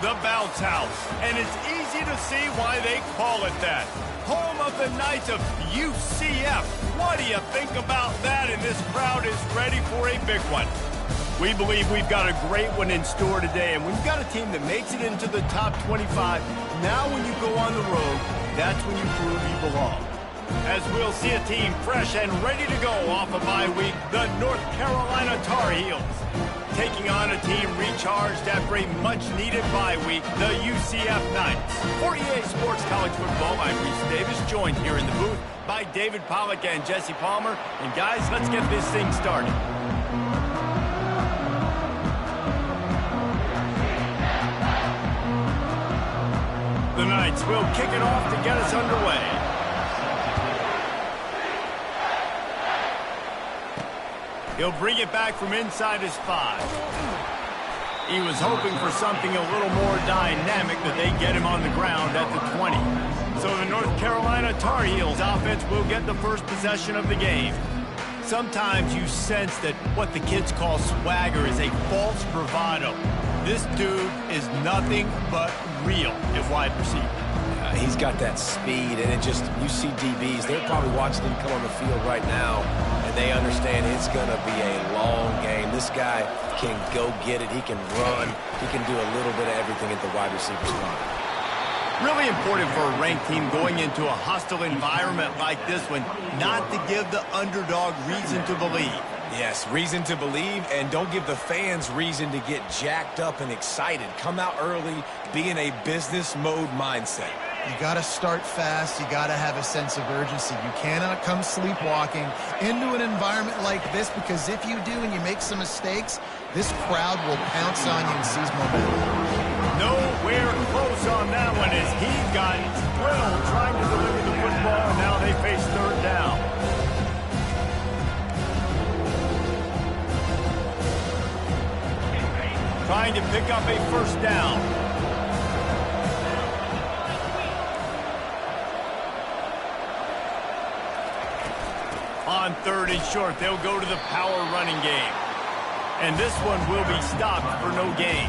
the Bounce House, and it's easy to see why they call it that. Home of the Knights of UCF. What do you think about that? And this crowd is ready for a big one. We believe we've got a great one in store today, and when you've got a team that makes it into the top 25, now when you go on the road, that's when you prove you belong. As we'll see a team fresh and ready to go off a bye week, the North Carolina Tar Heels. Taking on a team recharged after a much-needed bye week, the UCF Knights. For EA Sports College Football, I'm Reese Davis, joined here in the booth by David Pollack and Jesse Palmer. And guys, let's get this thing started. The Knights will kick it off to get us underway. He'll bring it back from inside his 5. He was hoping for something a little more dynamic, that they get him on the ground at the 20. So the North Carolina Tar Heels offense will get the first possession of the game. Sometimes you sense that what the kids call swagger is a false bravado. This dude is nothing but real at wide receiver. He's got that speed, and you see DBs, they're probably watching him come on the field right now, and they understand it's going to be a long game. This guy can go get it. He can run. He can do a little bit of everything at the wide receiver spot. Really important for a ranked team going into a hostile environment like this one, not to give the underdog reason to believe. Yes, reason to believe, and don't give the fans reason to get jacked up and excited. Come out early, be in a business mode mindset. You got to start fast. You got to have a sense of urgency. You cannot come sleepwalking into an environment like this, because if you do and you make some mistakes, this crowd will pounce on you and seize momentum. Nowhere close on that one, as he got thrilled trying to deliver the football, and now they face third down. Trying to pick up a first down. On third and short, they'll go to the power running game. And this one will be stopped for no gain.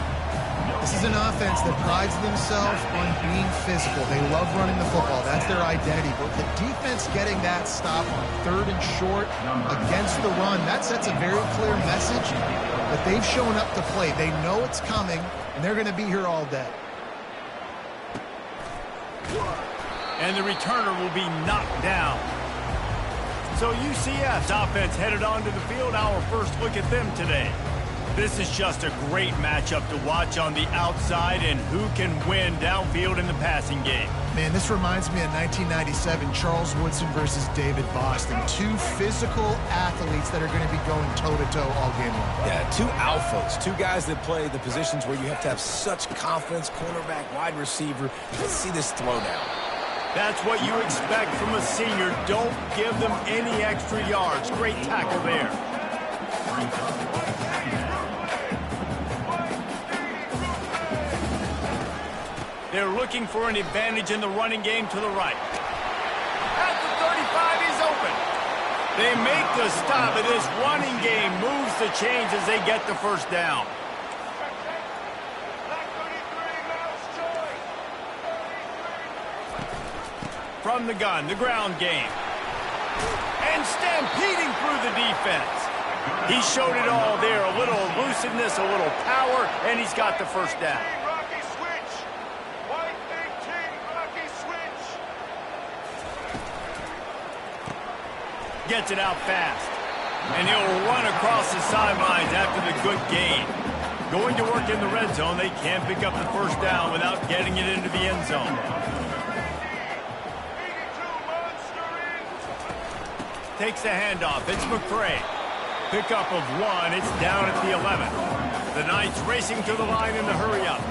This is an offense that prides themselves on being physical. They love running the football. That's their identity. But the defense getting that stop on third and short against the run, that sets a very clear message that they've shown up to play. They know it's coming, and they're going to be here all day. And the returner will be knocked down. So UCF's offense headed onto the field. Our first look at them today. This is just a great matchup to watch on the outside, and who can win downfield in the passing game. Man, this reminds me of 1997, Charles Woodson versus David Boston. Two physical athletes that are going to be going toe-to-toe all game long. Yeah, two alphas, two guys that play the positions where you have to have such confidence, cornerback, wide receiver. Let's see this throwdown. That's what you expect from a senior. Don't give them any extra yards. Great tackle there. They're looking for an advantage in the running game to the right. At the 35, he's open. They make the stop, and this running game moves the chains as they get the first down. From the gun, the ground game. And stampeding through the defense. He showed it all there. A little elusiveness, a little power, and he's got the first down. Rocky switch. White 18, Rocky switch. Gets it out fast. And he'll run across the sidelines after the good gain. Going to work in the red zone, they can't pick up the first down without getting it into the end zone. Takes the handoff. It's McCray. Pickup of 1. It's down at the 11. The Knights racing to the line in the hurry-up.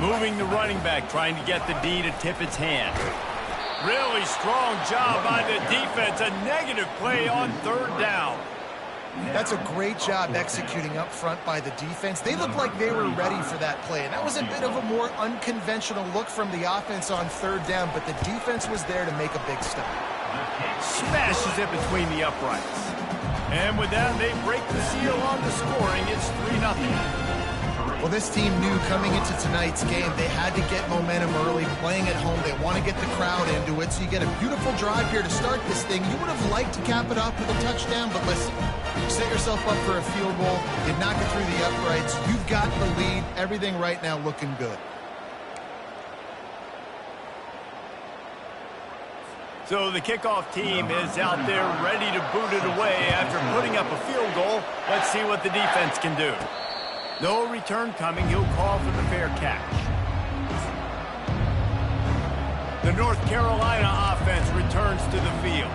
Moving the running back, trying to get the D to tip its hand. Really strong job by the defense. A negative play on third down. That's a great job executing up front by the defense. They looked like they were ready for that play, and that was a bit of a more unconventional look from the offense on third down, but the defense was there to make a big stop. Smashes it between the uprights. And with that, they break the seal on the scoring. It's 3-0. Well, this team knew coming into tonight's game they had to get momentum early, playing at home. They want to get the crowd into it, so you get a beautiful drive here to start this thing. You would have liked to cap it off with a touchdown, but listen, you set yourself up for a field goal, you knock it through the uprights, you've got the lead, everything right now looking good. So the kickoff team is out there ready to boot it away after putting up a field goal. Let's see what the defense can do. No return coming. He'll call for the fair catch. The North Carolina offense returns to the field.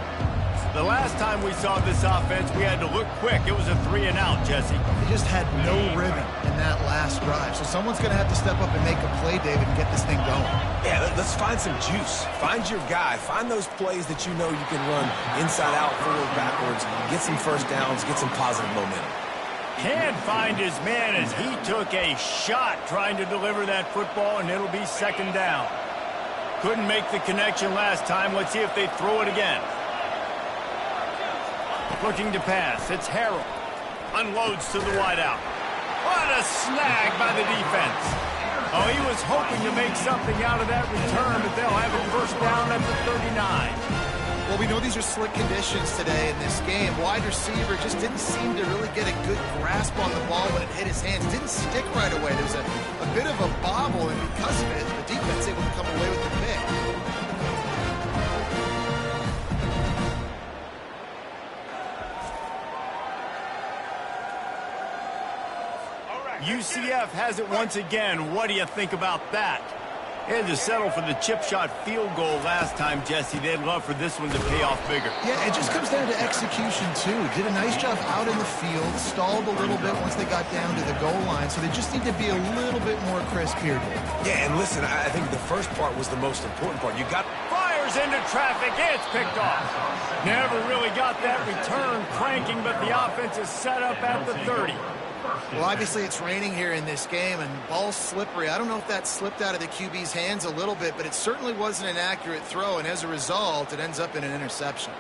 The last time we saw this offense, we had to look quick. It was a 3-and-out, Jesse. They just had no rhythm in that last drive. So someone's going to have to step up and make a play, David, and get this thing going. Yeah, let's find some juice. Find your guy. Find those plays that you know you can run inside out, forward, backwards. Get some first downs. Get some positive momentum. Can't find his man as he took a shot trying to deliver that football, and it'll be second down. Couldn't make the connection last time. Let's see if they throw it again. Looking to pass. It's Harrell. Unloads to the wideout. What a snag by the defense. Oh, he was hoping to make something out of that return, but they'll have it first down at the 39. Well, we know these are slick conditions today in this game. Wide receiver just didn't seem to really get a good grasp on the ball when it hit his hands. Didn't stick right away. There was a bit of a bobble, and because of it, the defense able to come away with the pick. UCF has it once again. What do you think about that? Had to settle for the chip shot field goal last time, Jesse. They'd love for this one to pay off bigger. Yeah, it just comes down to execution, too. Did a nice job out in the field, stalled a little bit once they got down to the goal line, so they just need to be a little bit more crisp here, Dave. Yeah, and listen, I think the first part was the most important part. You got... Fires into traffic. It's picked off. Never really got that return cranking, but the offense is set up at the 30. Well, obviously it's raining here in this game, and ball's slippery. I don't know if that slipped out of the QB's hands a little bit, but it certainly wasn't an accurate throw, and as a result, it ends up in an interception.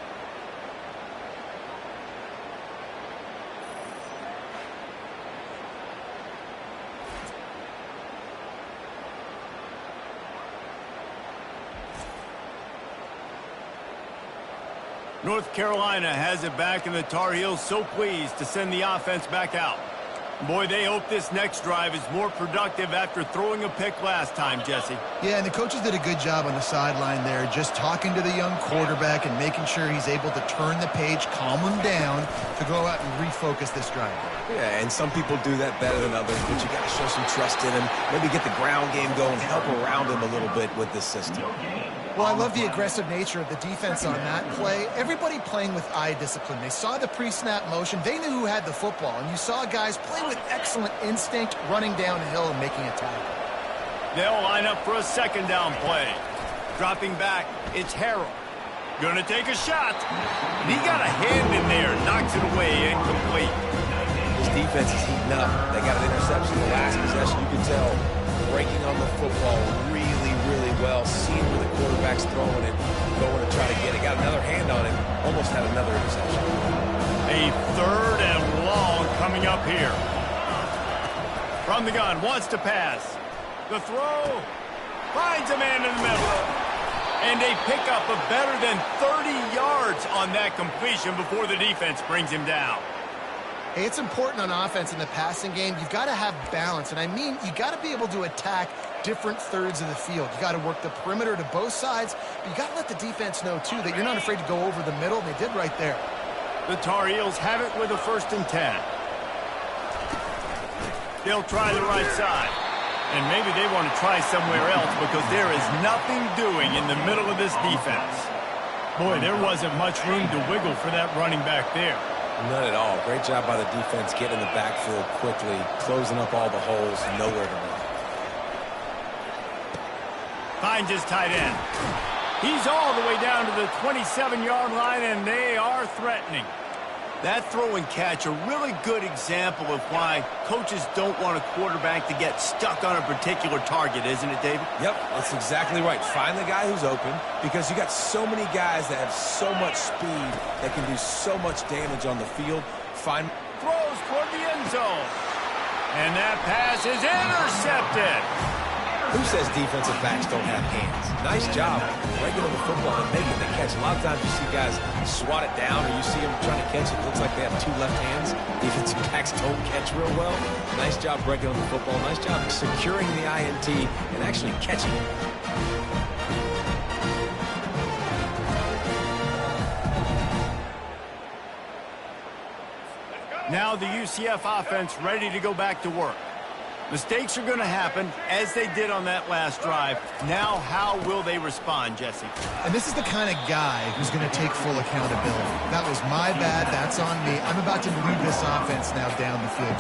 North Carolina has it back, and the Tar Heels so pleased to send the offense back out. Boy, they hope this next drive is more productive after throwing a pick last time, Jesse. Yeah, and the coaches did a good job on the sideline there, just talking to the young quarterback and making sure he's able to turn the page, calm him down, to go out and refocus this drive. Yeah, and some people do that better than others, but you got to show some trust in him, maybe get the ground game going, help around him a little bit with this system. Well, I love the aggressive nature of the defense on that play. Everybody playing with eye discipline. They saw the pre-snap motion. They knew who had the football. And you saw guys play with excellent instinct, running downhill and making a tackle. They'll line up for a second down play. Dropping back, it's Harrell. Gonna take a shot. He got a hand in there, knocks it away, incomplete. This defense is heating up. They got an interception the last possession. You can tell breaking on the football really well, seeing where the quarterback's throwing it, going to try to get it. Got another hand on it, almost had another interception. A third and long coming up here. From the gun, wants to pass. The throw, finds a man in the middle. And they pick up a better than 30 yards on that completion before the defense brings him down. Hey, it's important on offense in the passing game. You've got to have balance. And I mean, you got to be able to attack different thirds of the field. You got to work the perimeter to both sides. But you got to let the defense know, too, that you're not afraid to go over the middle. They did right there. The Tar Heels have it with a 1st and 10. They'll try the right side. And maybe they want to try somewhere else because there is nothing doing in the middle of this defense. Boy, there wasn't much room to wiggle for that running back there. None at all. Great job by the defense getting in the backfield quickly, closing up all the holes, nowhere to run. Finds his tight end. He's all the way down to the 27-yard line, and they are threatening. That throw and catch, a really good example of why coaches don't want a quarterback to get stuck on a particular target, isn't it, David? Yep, that's exactly right. Find the guy who's open, because you got so many guys that have so much speed that can do so much damage on the field. Throws toward the end zone. And that pass is intercepted. Who says defensive backs don't have hands? Nice job breaking on the football and making the catch. A lot of times you see guys swat it down, or you see them trying to catch it. It looks like they have two left hands. Defensive backs don't catch real well. Nice job breaking on the football. Nice job securing the INT and actually catching it. Now the UCF offense ready to go back to work. Mistakes are going to happen, as they did on that last drive. Now, how will they respond, Jesse? And this is the kind of guy who's going to take full accountability. That was my bad. That's on me. I'm about to lead this offense now down the field.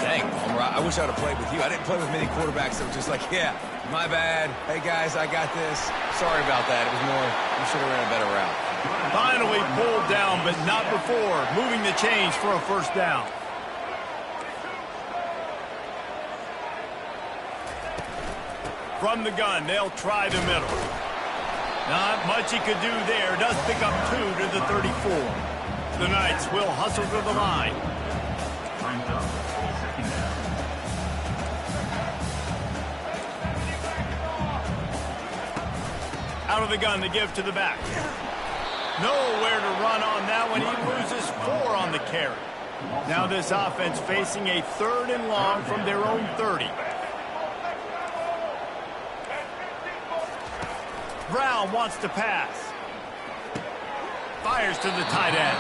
Dang, Palmer, I wish I would have played with you. I didn't play with many quarterbacks that were just like, yeah, my bad. Hey, guys, I got this. Sorry about that. It was more, you should have ran a better route. Finally pulled down, but not before. Moving the chains for a first down. From the gun, they'll try the middle. Not much he could do there. Does pick up 2 to the 34. The Knights will hustle to the line. Out of the gun, the give to the back. Nowhere to run on that one. He loses 4 on the carry. Now this offense facing a 3rd and long from their own 30. Brown wants to pass. Fires to the tight end.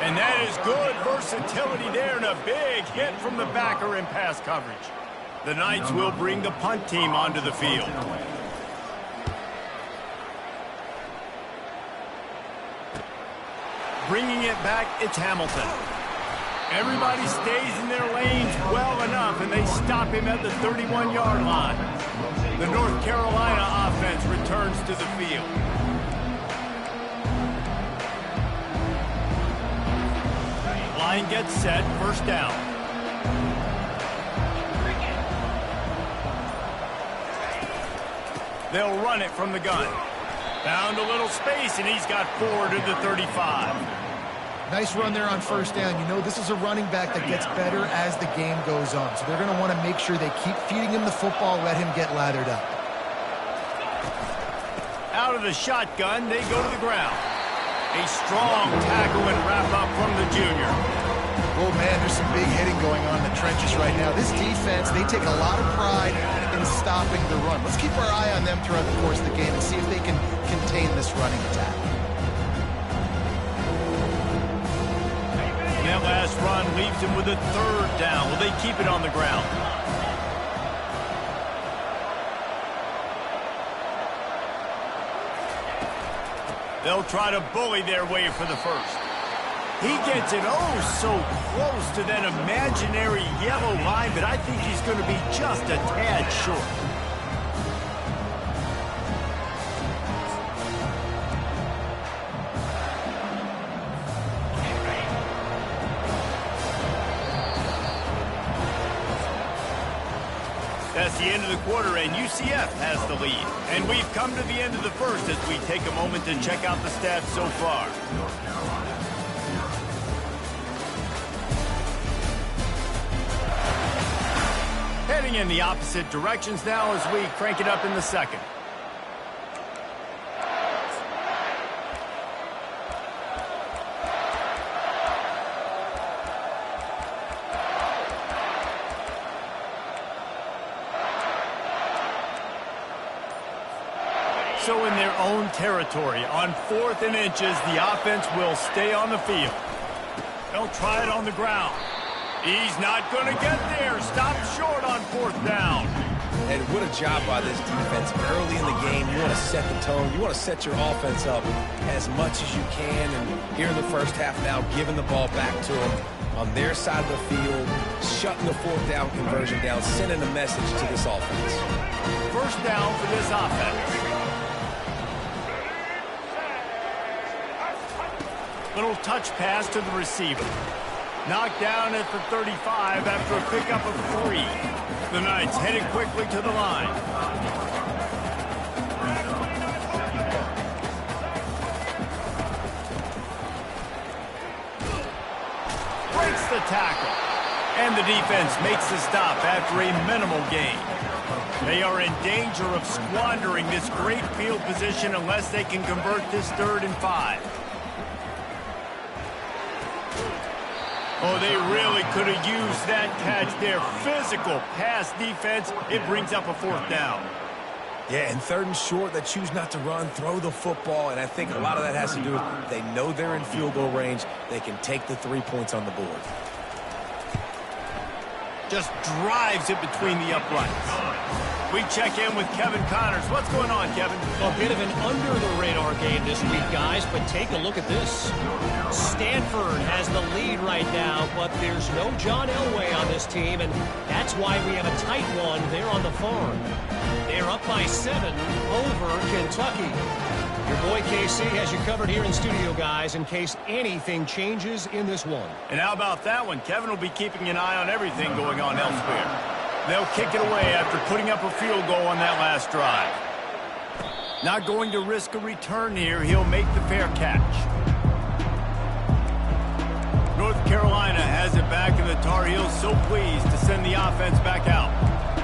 And that is good versatility there, and a big hit from the backer in pass coverage. The Knights will bring the punt team onto the field. Bringing it back, it's Hamilton. Everybody stays in their lanes well enough, and they stop him at the 31-yard line. The North Carolina offense returns to the field. Line gets set, first down. They'll run it from the gun. Found a little space, and he's got 4 to the 35. Nice run there on first down. You know, this is a running back that gets better as the game goes on. So they're going to want to make sure they keep feeding him the football, let him get lathered up. Out of the shotgun, they go to the ground. A strong tackle and wrap up from the junior. Oh, man, there's some big hitting going on in the trenches right now. This defense, they take a lot of pride in stopping the run. Let's keep our eye on them throughout the course of the game and see if they can contain this running attack. That last run leaves him with a 3rd down. Will they keep it on the ground? They'll try to bully their way for the first. He gets it so close to that imaginary yellow line, but I think he's going to be just a tad short. That's the end of the quarter, and UCF has the lead. And we've come to the end of the first as we take a moment to check out the stats so far. Heading in the opposite directions now as we crank it up in the second. So in their own territory, on 4th and inches, the offense will stay on the field. They'll try it on the ground. He's not going to get there. Stop short on 4th down. And what a job by this defense. Early in the game, you want to set the tone. You want to set your offense up as much as you can. And here in the first half now, giving the ball back to them on their side of the field, shutting the 4th down conversion down, sending a message to this offense. First down for this offense. Little touch pass to the receiver. Knocked down at the 35 after a pickup of 3. The Knights headed quickly to the line. Breaks the tackle. And the defense makes the stop after a minimal gain. They are in danger of squandering this great field position unless they can convert this 3rd and 5. Oh, they really could have used that catch there. Physical pass defense. It brings up a 4th down. Yeah, and 3rd and short, they choose not to run, throw the football, and I think a lot of that has to do with they know they're in field goal range. They can take the 3 points on the board. Just drives it between the uprights. We check in with Kevin Connors. What's going on, Kevin? A bit of an under-the-radar game this week, guys, but take a look at this. Stanford has the lead right now, but there's no John Elway on this team, and that's why we have a tight one there on the farm. They're up by 7 over Kentucky. Your boy KC has you covered here in studio, guys, in case anything changes in this one. And how about that one? Kevin will be keeping an eye on everything going on elsewhere. They'll kick it away after putting up a field goal on that last drive. Not going to risk a return here. He'll make the fair catch. North Carolina has it back, and the Tar Heels so pleased to send the offense back out.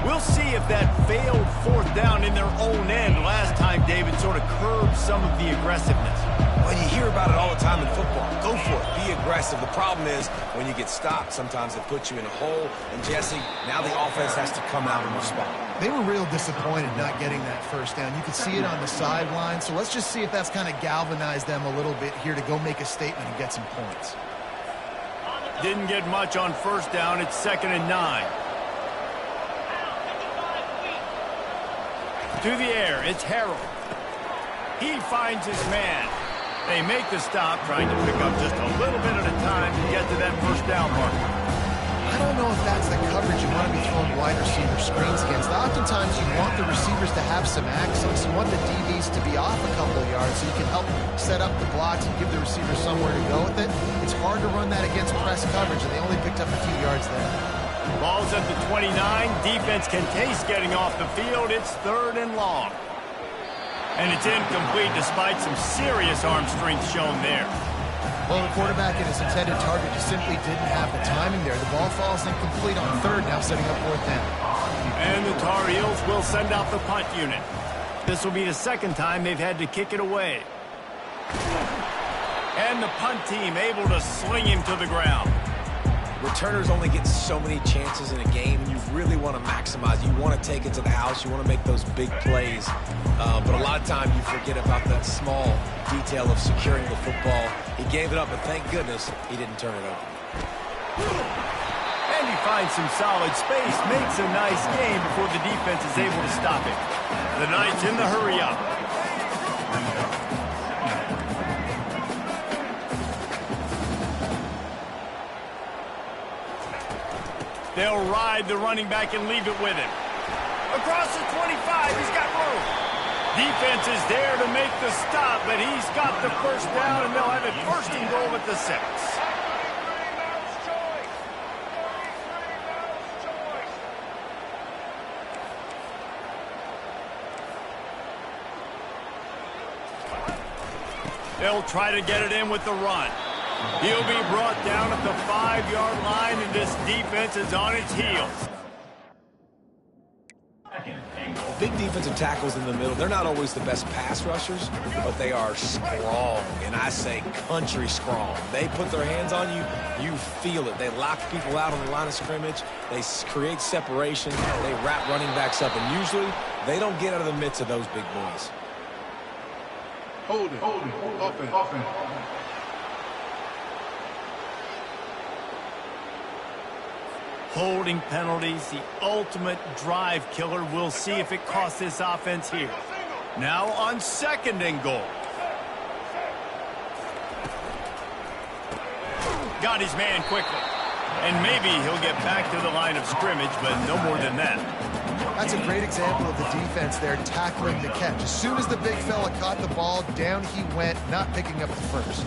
We'll see if that failed 4th down in their own end last time, David, sort of curbed some of the aggressiveness. Well, you hear about it all the time in football. Go for it. Be aggressive. The problem is when you get stopped, sometimes it puts you in a hole. And, Jesse, now the offense has to come out and respond. They were real disappointed not getting that 1st down. You could see it on the sideline. So let's just see if that's kind of galvanized them a little bit here to go make a statement and get some points. Didn't get much on 1st down. It's 2nd and 9. To the air, it's Harrell. He finds his man. They make the stop, trying to pick up just a little bit at a time to get to that 1st down marker. I don't know if that's the coverage you want to be throwing wide receiver screens against. Oftentimes you want the receivers to have some access. You want the DBs to be off a couple of yards so you can help set up the blocks and give the receivers somewhere to go with it. It's hard to run that against press coverage, and they only picked up a few yards there. Ball's at the 29. Defense can taste getting off the field. It's 3rd and long. And it's incomplete despite some serious arm strength shown there. Well, the quarterback and his intended target just simply didn't have the timing there. The ball falls incomplete on 3rd, now setting up 4th down. And the Tar Heels will send out the punt unit. This will be the 2nd time they've had to kick it away. And the punt team able to sling him to the ground. Returners only get so many chances in a game, and you really want to maximize. You want to take it to the house. You want to make those big plays. But a lot of times you forget about that small detail of securing the football. He gave it up, but thank goodness he didn't turn it over. And he finds some solid space, makes a nice game before the defense is able to stop it. The Knights in the hurry up. They'll ride the running back and leave it with him. Across the 25, he's got room. Defense is there to make the stop, but he's got the 1st down, and they'll have it 1st and goal at the 6. They'll try to get it in with the run. He'll be brought down at the 5-yard line, and this defense is on its heels. Big defensive tackles in the middle, they're not always the best pass rushers, but they are strong, and I say country strong. They put their hands on you, you feel it. They lock people out on the line of scrimmage. They create separation. They wrap running backs up, and usually they don't get out of the midst of those big boys. Hold it. Offense. Holding penalties, the ultimate drive killer. We'll see if it costs this offense here. Now on 2nd and goal. Got his man quickly. And maybe he'll get back to the line of scrimmage, but no more than that. That's a great example of the defense there tackling the catch. As soon as the big fella caught the ball, down he went, not picking up the 1st.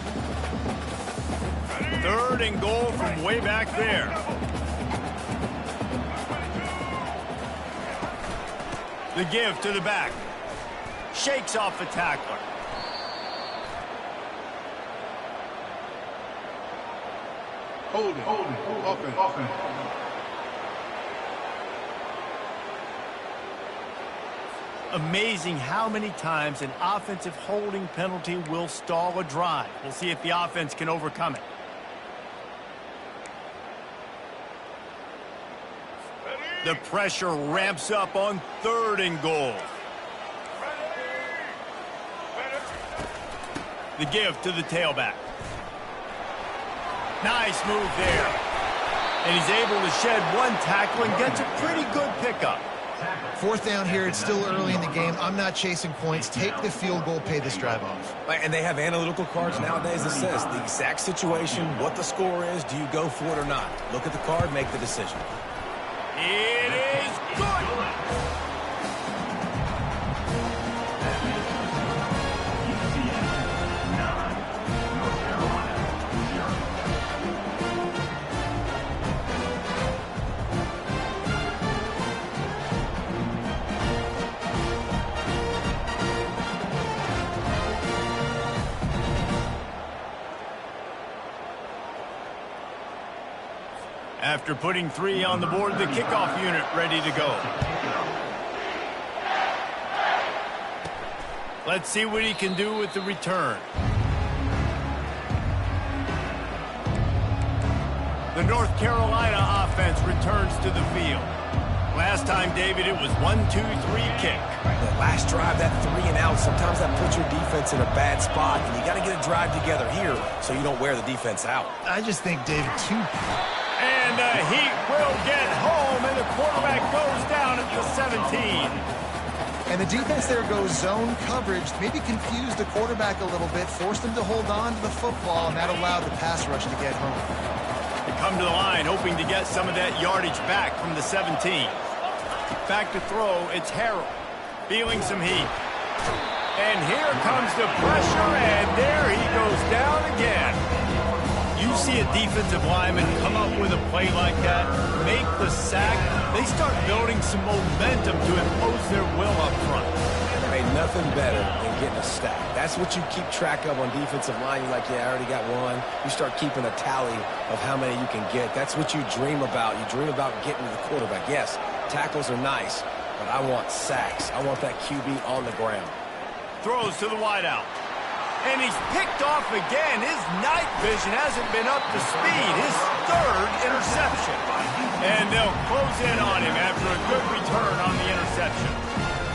Third and goal from way back there. The give to the back. Shakes off the tackler. Holding. Offense. Amazing how many times an offensive holding penalty will stall a drive. We'll see if the offense can overcome it. The pressure ramps up on third and goal. The give to the tailback. Nice move there. And he's able to shed one tackle and gets a pretty good pickup. Fourth down here. It's still early in the game. I'm not chasing points. Take the field goal, pay this drive off. And they have analytical cards nowadays that says the exact situation, what the score is, do you go for it or not? Look at the card, make the decision. It is good. After putting 3 on the board, the kickoff unit ready to go. Let's see what he can do with the return. The North Carolina offense returns to the field. Last time, David, it was 1-2-3 kick. The last drive, that 3 and out, sometimes that puts your defense in a bad spot, and you got to get a drive together here so you don't wear the defense out. I just think, David, And the Heat will get home, and the quarterback goes down at the 17. And the defense there goes zone coverage, maybe confused the quarterback a little bit, forced him to hold on to the football, and that allowed the pass rush to get home. They come to the line, hoping to get some of that yardage back from the 17. Back to throw, it's Harrell, feeling some heat. And here comes the pressure, and there he goes down again. You see a defensive lineman come up with a play like that, make the sack, they start building some momentum to impose their will up front. There ain't nothing better than getting a stack. That's what you keep track of on defensive line. You're like, yeah, I already got one. You start keeping a tally of how many you can get. That's what you dream about. You dream about getting to the quarterback. Yes, tackles are nice, but I want sacks. I want that QB on the ground. Throws to the wideout. And he's picked off again. His night vision hasn't been up to speed. His third interception. And they'll close in on him after a good return on the interception.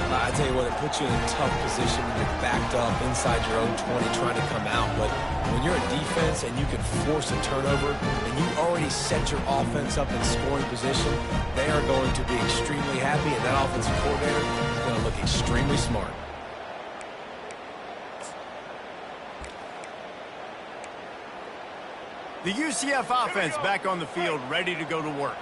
I tell you what, it puts you in a tough position when you're backed up inside your own 20 trying to come out. But when you're a defense and you can force a turnover and you already set your offense up in scoring position, they are going to be extremely happy, and that offensive coordinator is going to look extremely smart. The UCF offense back on the field, ready to go to work.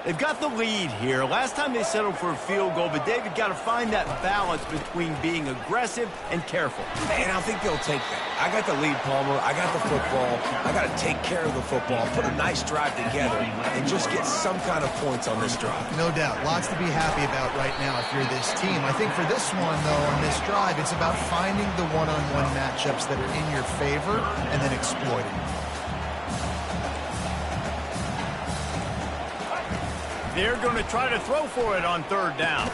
They've got the lead here. Last time they settled for a field goal, but David got to find that balance between being aggressive and careful. And I think they'll take that. I got the lead, Palmer. I got the football. I got to take care of the football, put a nice drive together, and just get some kind of points on this drive. No doubt. Lots to be happy about right now if you're this team. I think for this one, though, on this drive, it's about finding the one-on-one matchups that are in your favor and then exploiting them. They're going to try to throw for it on third down.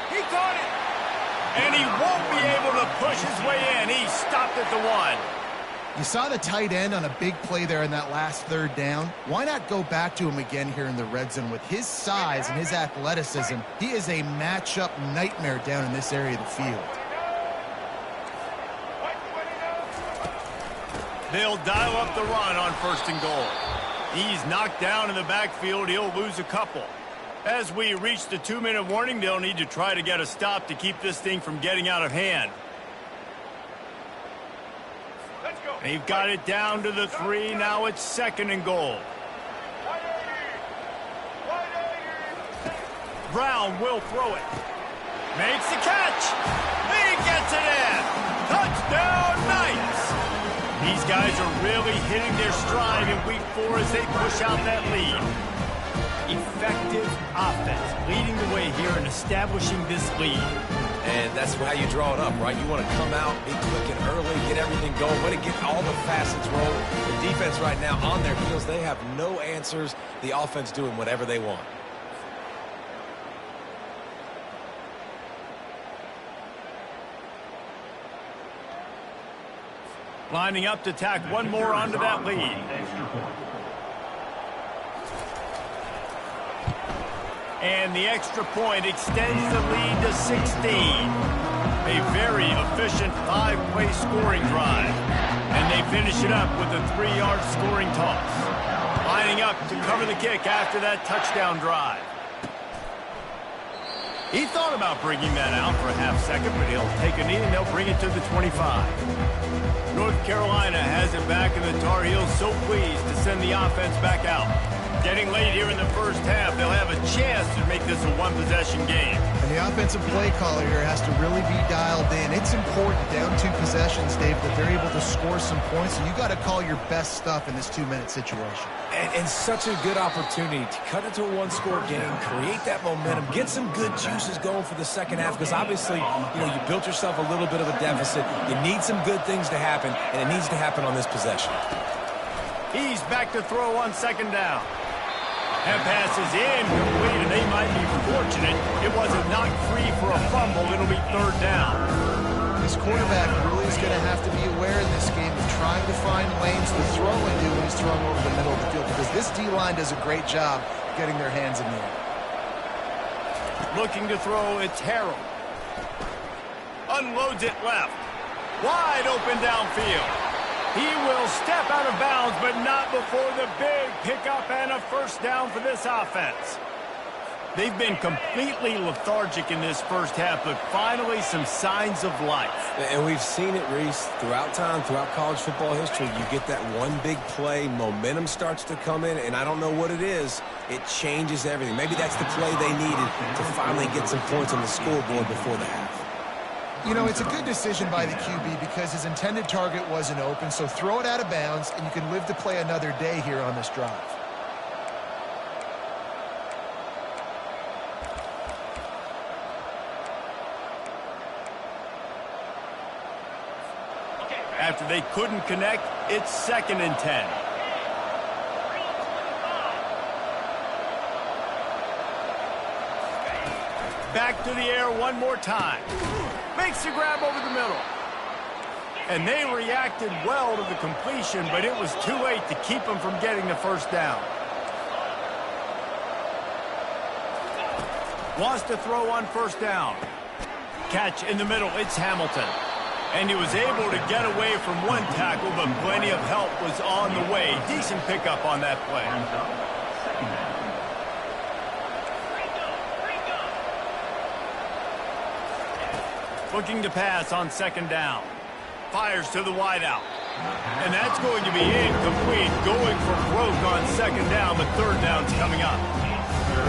He caught it. And he won't be able to push his way in. He stopped at the 1. You saw the tight end on a big play there in that last third down. Why not go back to him again here in the red zone? With his size and his athleticism, he is a matchup nightmare down in this area of the field. They'll dial up the run on first and goal. He's knocked down in the backfield. He'll lose a couple. As we reach the 2-minute warning, they'll need to try to get a stop to keep this thing from getting out of hand. They've got it down to the 3. Now it's second and goal. Brown will throw it. Makes the catch. He gets it in. Touchdown, Knights. He These guys are really hitting their stride in week 4 as they push out that lead. Effective offense leading the way here and establishing this lead. And that's how you draw it up, right? You want to come out, be quick and early, get everything going, want to get all the facets rolling. The defense right now on their heels, they have no answers. The offense doing whatever they want. Lining up to tack one more onto that lead. And the extra point extends the lead to 16. A very efficient 5-play scoring drive. And they finish it up with a 3-yard scoring toss. Lining up to cover the kick after that touchdown drive. He thought about bringing that out for a half second, but he'll take a knee and they'll bring it to the 25. North Carolina has it back, and the Tar Heels so pleased to send the offense back out. Getting late here in the first half, they'll have a chance to make this a one-possession game. And the offensive play caller here has to really be dialed in. It's important, down 2 possessions, Dave, that they're able to score some points. So you got to call your best stuff in this 2-minute situation. And such a good opportunity to cut into a 1-score game, create that momentum, get some good juices going for the second half, because obviously, you built yourself a little bit of a deficit. You need some good things to happen, and it needs to happen on this possession. He's back to throw on second down. That pass is incomplete, and they might be fortunate it wasn't knocked free for a fumble. It'll be third down. This quarterback really is going to have to be aware in this game of trying to find lanes to throw into when he's throwing over the middle of the field, because this D-line does a great job getting their hands in the air. Looking to throw, it's Harrell. Unloads it left. Wide open downfield. He will step out of bounds, but not before the big pickup and a first down for this offense. They've been completely lethargic in this first half, but finally some signs of life. And we've seen it, Reese, throughout time, throughout college football history. You get that one big play, momentum starts to come in, and I don't know what it is. It changes everything. Maybe that's the play they needed to finally get some points on the scoreboard before the half. It's a good decision by the QB because his intended target wasn't open, so throw it out of bounds, and you can live to play another day here on this drive. After they couldn't connect, it's 2nd and 10. Back to the air one more time. Makes the grab over the middle. And they reacted well to the completion, but it was too late to keep them from getting the first down. Wants to throw on first down. Catch in the middle, it's Hamilton. And he was able to get away from one tackle, but plenty of help was on the way. Decent pickup on that play. Looking to pass on second down. Fires to the wideout. And that's going to be incomplete. Going for broke on second down, but third down's coming up.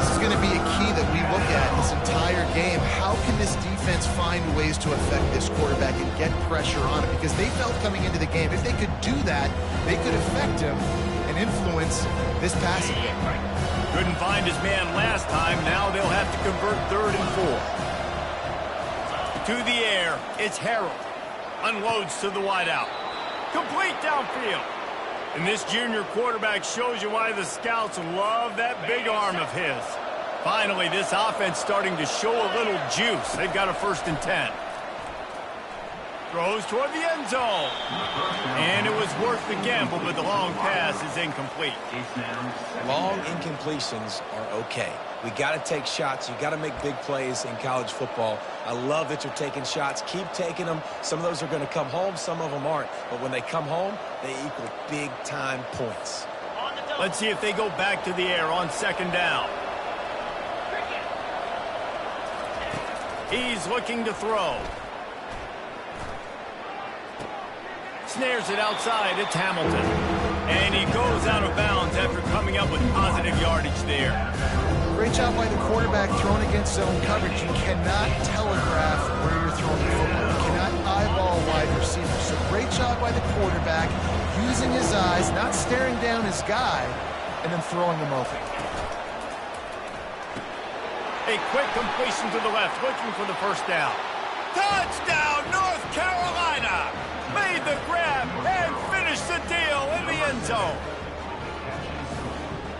This is going to be a key that we look at this entire game. How can this defense find ways to affect this quarterback and get pressure on him? Because they felt coming into the game, if they could do that, they could affect him and influence this passing game. Couldn't find his man last time. Now they'll have to convert 3rd and 4. To the air, it's Harrell. Unloads to the wideout. Complete downfield. And this junior quarterback shows you why the scouts love that big arm of his. Finally, this offense starting to show a little juice. They've got a 1st and 10. Throws toward the end zone. And it was worth the gamble, but the long pass is incomplete. Long incompletions are okay. We got to take shots. You got to make big plays in college football. I love that you're taking shots. Keep taking them. Some of those are going to come home. Some of them aren't. But when they come home, they equal big-time points. Let's see if they go back to the air on second down. He's looking to throw. Snares it outside. It's Hamilton. And he goes out of bounds after coming up with positive yardage there. Great job by the quarterback thrown against zone coverage. You cannot telegraph where you're throwing the football. You cannot eyeball wide receiver. So great job by the quarterback closing his eyes, not staring down his guy, and then throwing him over. A quick completion to the left, looking for the first down. Touchdown, North Carolina! Made the grab and finished the deal in the end zone.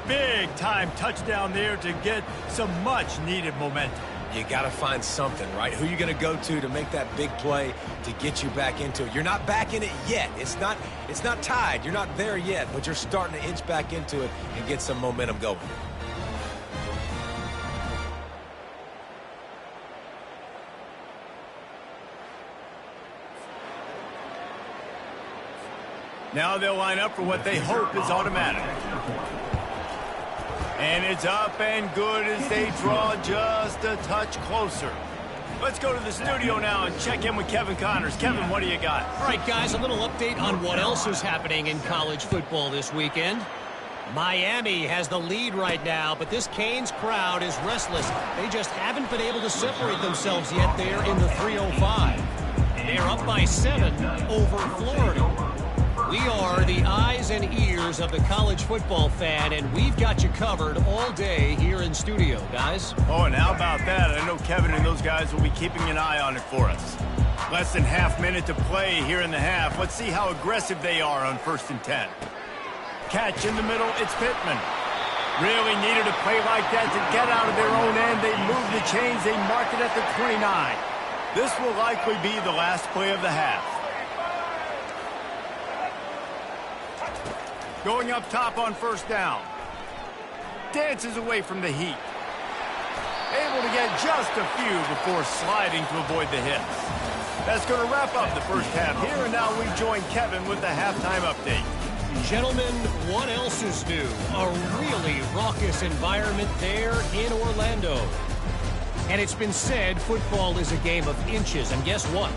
Big time touchdown there to get some much needed momentum. You got to find something, right? Who you going to go to make that big play to get you back into it? You're not back in it yet. It's not tied. You're not there yet, but you're starting to inch back into it and get some momentum going. Now they'll line up for what they hope is automatic. And it's up and good as they draw just a touch closer. Let's go to the studio now and check in with Kevin Connors. Kevin, what do you got? All right, guys, a little update on what else is happening in college football this weekend. Miami has the lead right now, but this Canes crowd is restless. They just haven't been able to separate themselves yet there in the 305. They're up by 7 over Florida. We are the eyes and ears of the college football fan, and we've got you covered all day here in studio, guys. Oh, and how about that? I know Kevin and those guys will be keeping an eye on it for us. Less than half minute to play here in the half. Let's see how aggressive they are on 1st and 10. Catch in the middle, it's Pittman. Really needed a play like that to get out of their own end. They move the chains, they mark it at the 29. This will likely be the last play of the half. Going up top on 1st down. Dances away from the heat. Able to get just a few before sliding to avoid the hits. That's going to wrap up the first half here, and now we join Kevin with the halftime update. Gentlemen, what else is new? A really raucous environment there in Orlando. And it's been said football is a game of inches, and guess what?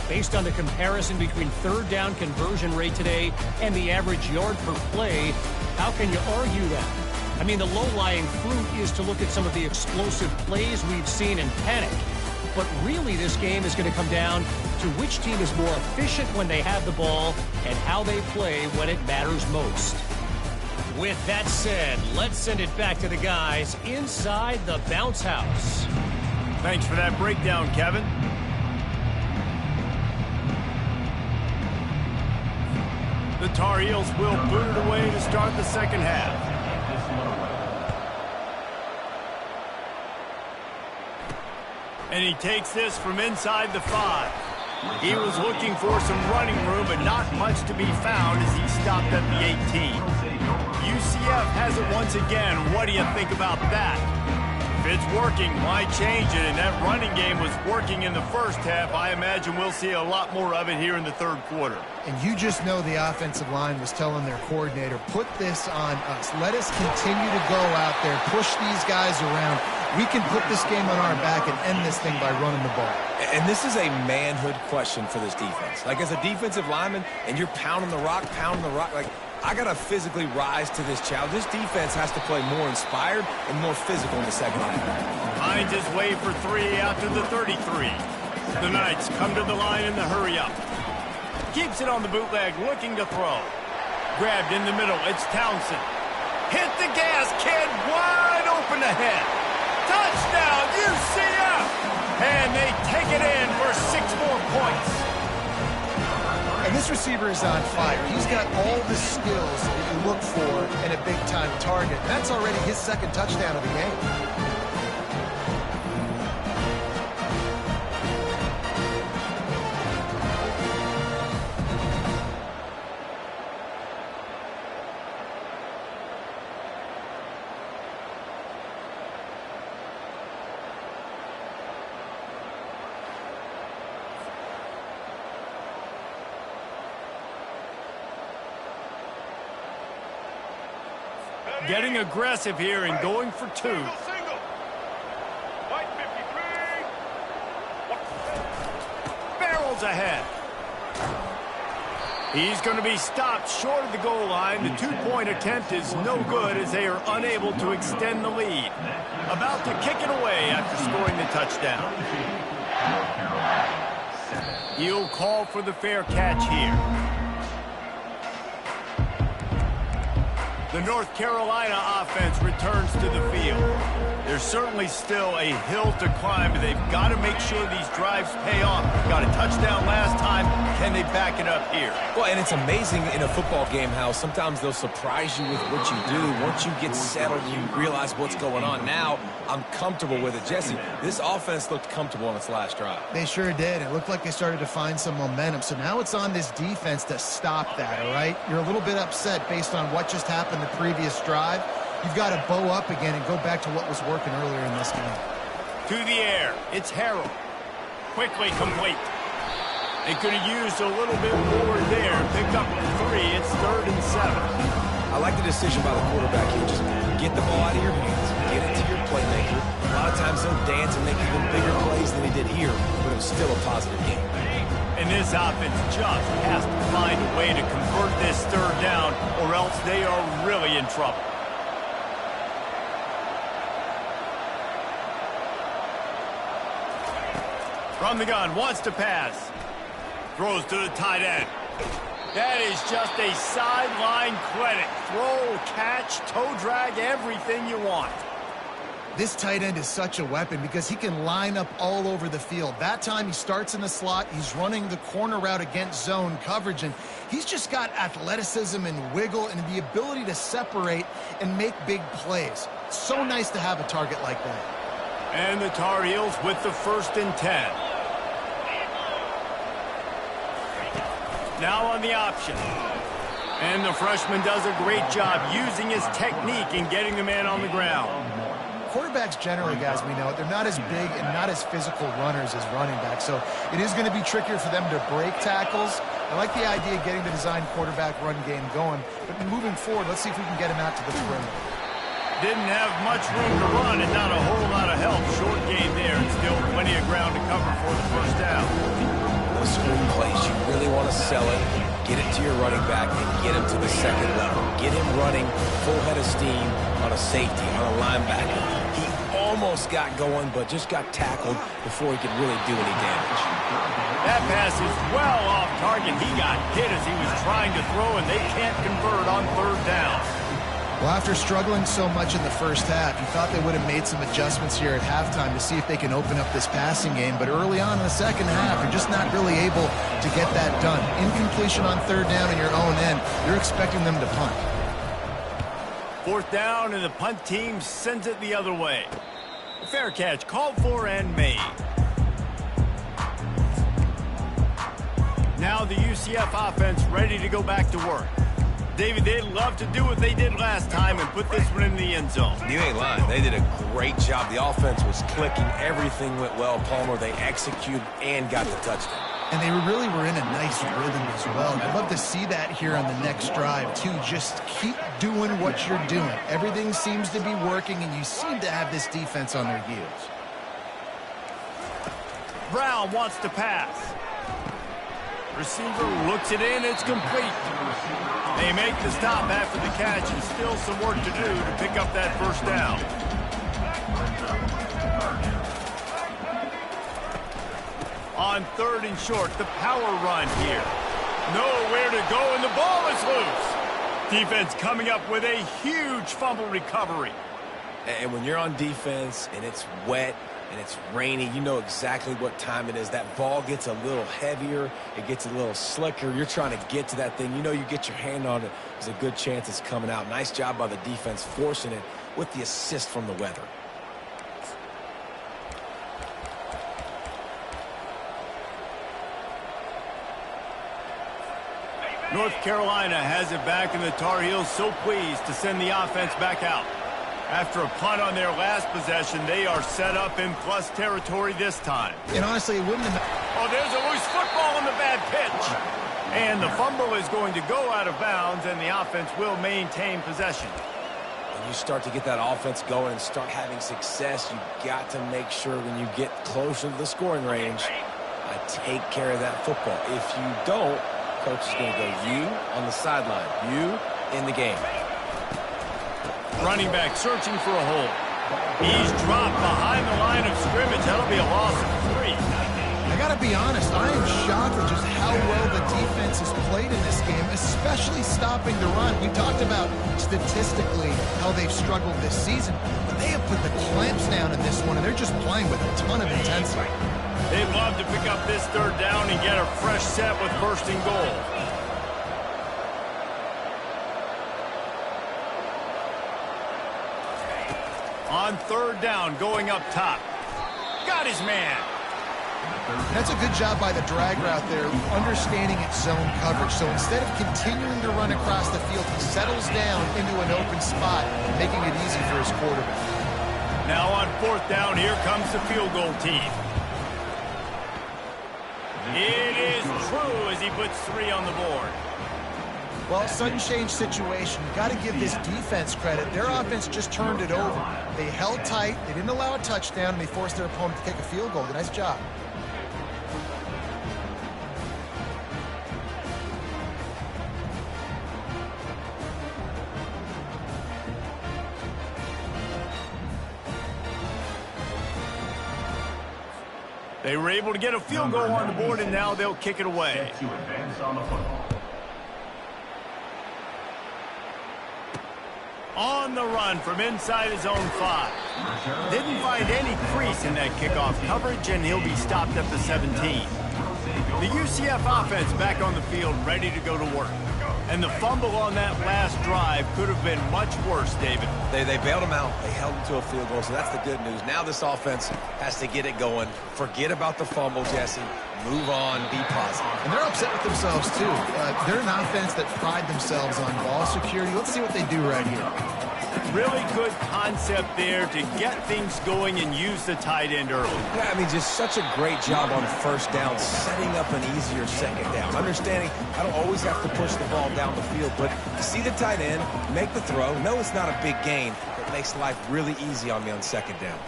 Based on the comparison between 3rd down conversion rate today and the average yard per play, how can you argue that? I mean, the low-lying fruit is to look at some of the explosive plays we've seen and panic. But really, this game is going to come down to which team is more efficient when they have the ball and how they play when it matters most. With that said, let's send it back to the guys inside the bounce house. Thanks for that breakdown, Kevin. The Tar Heels will boot it away to start the second half. And he takes this from inside the 5. He was looking for some running room, but not much to be found as he stopped at the 18. UCF has it once again. What do you think about that? If it's working, why change it? And that running game was working in the first half. I imagine we'll see a lot more of it here in the 3rd quarter. And you just know the offensive line was telling their coordinator, put this on us. Let us continue to go out there, push these guys around. We can put this game on our back and end this thing by running the ball. And this is a manhood question for this defense. Like, as a defensive lineman, and you're pounding the rock, like, I got to physically rise to this challenge. This defense has to play more inspired and more physical in the second half. Finds his way for 3 after the 33. The Knights come to the line in the hurry-up. Keeps it on the bootleg, looking to throw. Grabbed in the middle, it's Townsend. Hit the gas, kid, wide open ahead. Touchdown, UCF! And they take it in for 6 more points. And this receiver is on fire. He's got all the skills that you look for in a big-time target. That's already his 2nd touchdown of the game. Getting aggressive here and going for 2. Single. White 53. Barrels ahead. He's going to be stopped short of the goal line. The 2-point attempt is no good as they are unable to extend the lead. About to kick it away after scoring the touchdown. He'll call for the fair catch here. The North Carolina offense returns to the field. There's certainly still a hill to climb, but they've got to make sure these drives pay off. Got a touchdown last time. Can they back it up here? Well, and it's amazing in a football game how sometimes they'll surprise you with what you do. Once you get settled, you realize what's going on. Now, I'm comfortable with it. Jesse, this offense looked comfortable on its last drive. They sure did. It looked like they started to find some momentum. So now it's on this defense to stop that, all right? You're a little bit upset based on what just happened the previous drive. You've got to bow up again and go back to what was working earlier in this game. To the air. It's Harrell. Quickly complete. They could have used a little bit more there. Picked up 3. It's 3rd and 7. I like the decision by the quarterback here. Just get the ball out of your hands. Get it to your playmaker. A lot of times he'll dance and make even bigger plays than he did here, but it was still a positive game. And this offense just has to find a way to convert this 3rd down, or else they are really in trouble. From the gun, wants to pass. Throws to the tight end. That is just a sideline credit. Throw, catch, toe drag, everything you want. This tight end is such a weapon because he can line up all over the field. That time he starts in the slot. He's running the corner route against zone coverage, and he's just got athleticism and wiggle and the ability to separate and make big plays. It's so nice to have a target like that. And the Tar Heels with the 1st and 10. Now on the option. And the freshman does a great job using his technique and getting the man on the ground. Quarterbacks generally, guys, we know, they're not as big and not as physical runners as running backs, so it is going to be trickier for them to break tackles. I like the idea of getting the design quarterback run game going, but moving forward, let's see if we can get him out to the perimeter. Didn't have much room to run and not a whole lot of help. Short game there and still plenty of ground to cover for the 1st down. Those screen plays, you really want to sell it, get it to your running back, and get him to the 2nd level. Get him running full head of steam on a safety, on a linebacker. He almost got going, but just got tackled before he could really do any damage. That pass is well off target. He got hit as he was trying to throw, and they can't convert on 3rd down. Well, after struggling so much in the first half, you thought they would have made some adjustments here at halftime to see if they can open up this passing game. But early on in the second half, you're just not really able to get that done. Incompletion on 3rd down in your own end, you're expecting them to punt. 4th down, and the punt team sends it the other way. A fair catch called for and made. Now the UCF offense ready to go back to work. David, they'd love to do what they did last time and put this one in the end zone. You ain't lying. They did a great job. The offense was clicking. Everything went well, Palmer. They executed and got the touchdown. And they really were in a nice rhythm as well. I'd love to see that here on the next drive, too. Just keep doing what you're doing. Everything seems to be working, and you seem to have this defense on their heels. Brown wants to pass. Receiver looks it in. It's complete. They make the stop after the catch, and still some work to do to pick up that 1st down. On 3rd and short, the power run here. Nowhere to go, and the ball is loose. Defense coming up with a huge fumble recovery. And when you're on defense and it's wet and it's rainy, you know exactly what time it is. That ball gets a little heavier. It gets a little slicker. You're trying to get to that thing. You know you get your hand on it. There's a good chance it's coming out. Nice job by the defense forcing it with the assist from the weather. North Carolina has it back, and the Tar Heels so pleased to send the offense back out. After a punt on their last possession, they are set up in plus territory this time. And honestly, it wouldn't have... Oh, there's a loose football on the bad pitch. And the fumble is going to go out of bounds, and the offense will maintain possession. When you start to get that offense going and start having success, you've got to make sure when you get closer to the scoring range, take care of that football. If you don't, coach is going to go you on the sideline, you in the game. Running back searching for a hole. He's dropped behind the line of scrimmage. That'll be a loss of 3. I got to be honest, I am shocked at just how well the defense has played in this game, especially stopping stopping the run. We talked about statistically how they've struggled this season, but they have put the clamps down in this one, and they're just playing with a ton of intensity. They'd love to pick up this third down and get a fresh set with first and goal. On third down, going up top. Got his man. That's a good job by the drag route there, understanding its zone coverage. So instead of continuing to run across the field, he settles down into an open spot, making it easy for his quarterback. Now on fourth down, here comes the field goal team. It is true as he puts 3 on the board. Well, sudden change situation. Got to give this defense credit. Their offense just turned it over. They held tight, they didn't allow a touchdown, and they forced their opponent to kick a field goal. Nice job. They were able to get a field goal on the board, and now they'll kick it away. On the run from inside his own 5. Didn't find any crease in that kickoff coverage, and he'll be stopped at the 17. The UCF offense back on the field, ready to go to work. And the fumble on that last drive could have been much worse, David. They bailed him out. They held him to a field goal, so that's the good news. Now this offense has to get it going. Forget about the fumble, Jesse. Move on, be positive. And they're upset with themselves, too. They're an offense that pride themselves on ball security. Let's see what they do right here. Really good concept there to get things going and use the tight end early. Yeah, I mean, just such a great job on first down, setting up an easier second down. Understanding I don't always have to push the ball down the field, but see the tight end, make the throw. No, it's not a big gain, but it makes life really easy on me on second down.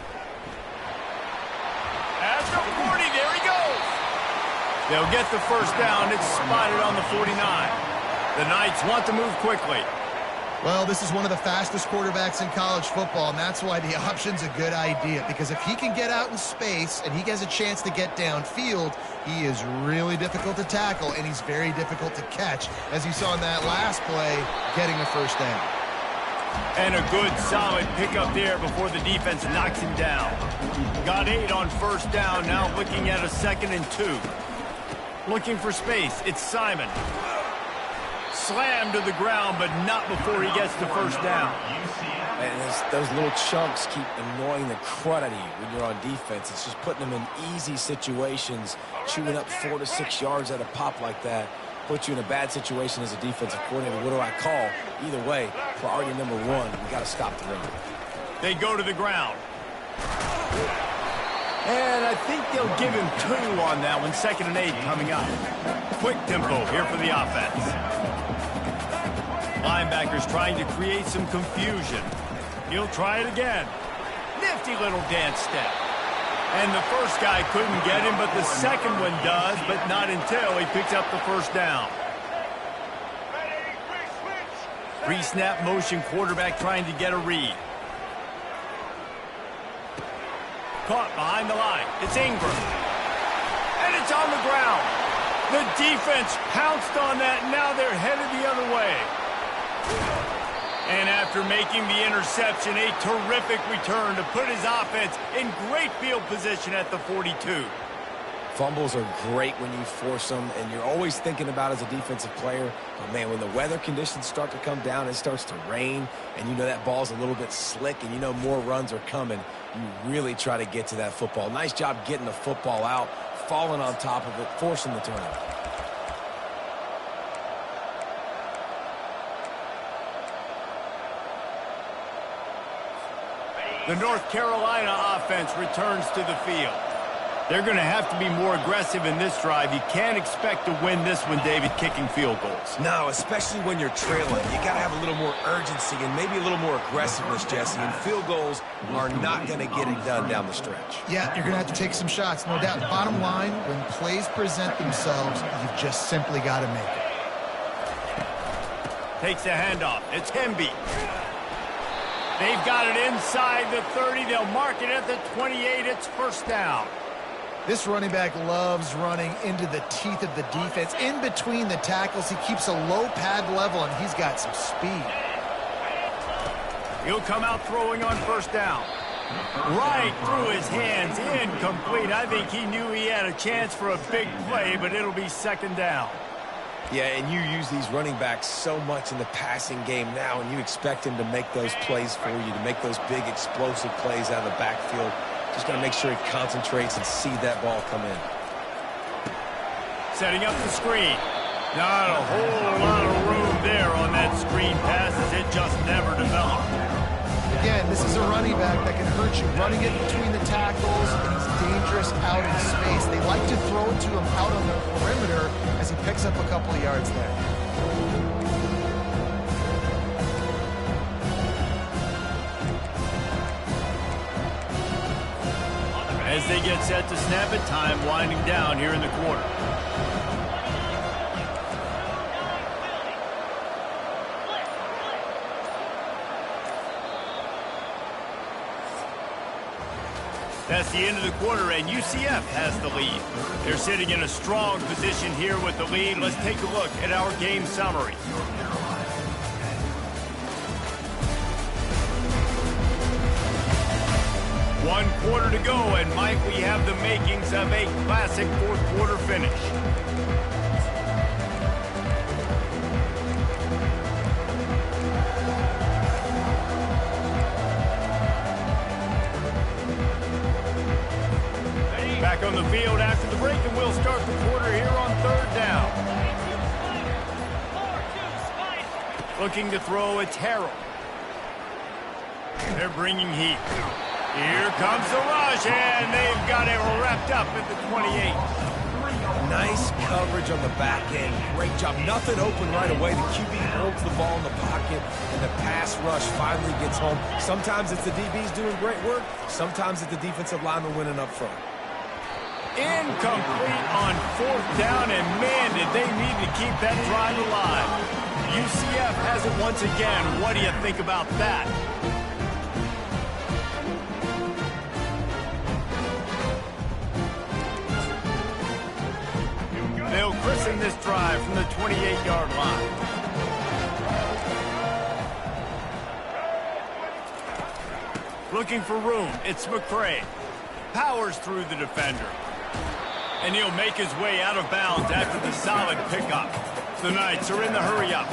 At the 40, there he goes. They'll get the first down. It's spotted on the 49. The Knights want to move quickly. Well, this is one of the fastest quarterbacks in college football, and that's why the option's a good idea. Because if he can get out in space and he gets a chance to get downfield, he is really difficult to tackle, and he's very difficult to catch, as you saw in that last play, getting a first down. And a good, solid pickup there before the defense knocks him down. Got 8 on first down, now looking at a 2nd and 2. Looking for space, it's Simon. Slammed to the ground, but not before he gets the first down. And those little chunks keep annoying the crud out of you when you're on defense. It's just putting them in easy situations, chewing up 4 to 6 yards at a pop like that. Put you in a bad situation as a defensive coordinator. What do I call? Either way, priority number 1, we got to stop the run. They go to the ground. And I think they'll give him 2 on that one. 2nd and 8 coming up. Quick tempo here for the offense. Linebackers trying to create some confusion. He'll try it again. Nifty little dance step. And the first guy couldn't get him, but the second one does, but not until he picks up the first down. Pre-snap motion, quarterback trying to get a read. Caught behind the line. It's Ingram. And it's on the ground. The defense pounced on that. Now they're headed the other way. And after making the interception, a terrific return to put his offense in great field position at the 42. Fumbles are great when you force them, and you're always thinking about as a defensive player, but man, when the weather conditions start to come down, it starts to rain, and you know that ball's a little bit slick, and you know more runs are coming, you really try to get to that football. Nice job getting the football out, falling on top of it, forcing the turnover. The North Carolina offense returns to the field. They're going to have to be more aggressive in this drive. You can't expect to win this one, David, kicking field goals. No, especially when you're trailing. You got to have a little more urgency and maybe a little more aggressiveness, Jesse. And field goals are not going to get it done down the stretch. Yeah, you're going to have to take some shots, no doubt. Bottom line, when plays present themselves, you've just simply got to make it. Takes the handoff. It's Hemby. They've got it inside the 30. They'll mark it at the 28. It's first down. This running back loves running into the teeth of the defense. In between the tackles, he keeps a low pad level, and he's got some speed. He'll come out throwing on first down. Right through his hands, incomplete. I think he knew he had a chance for a big play, but it'll be second down. Yeah, and you use these running backs so much in the passing game now, and you expect him to make those plays for you, to make those big explosive plays out of the backfield. Just got to make sure he concentrates and see that ball come in. Setting up the screen. Not a whole lot of room there on that screen pass as it just never developed. Again, this is a running back that can hurt you. Running it between the tackles, and he's dangerous out in space. They like to throw it to him out on the perimeter as he picks up a couple of yards there. As they get set to snap it, time winding down here in the quarter. That's the end of the quarter, and UCF has the lead. They're sitting in a strong position here with the lead. Let's take a look at our game summary. One quarter to go, and Mike, we have the makings of a classic fourth quarter finish. Back on the field after the break, and we'll start the quarter here on third down. Looking to throw, it's Harrell. They're bringing heat. Here comes the rush, and they've got it wrapped up at the 28. Nice coverage on the back end. Great job. Nothing open right away. The QB holds the ball in the pocket, and the pass rush finally gets home. Sometimes it's the DBs doing great work. Sometimes it's the defensive lineman winning up front. Incomplete on fourth down, and man, did they need to keep that drive alive. UCF has it once again. What do you think about that? They'll christen this drive from the 28-yard line. Looking for room, it's McCray. Powers through the defender. And he'll make his way out of bounds after the solid pickup. The Knights are in the hurry-up.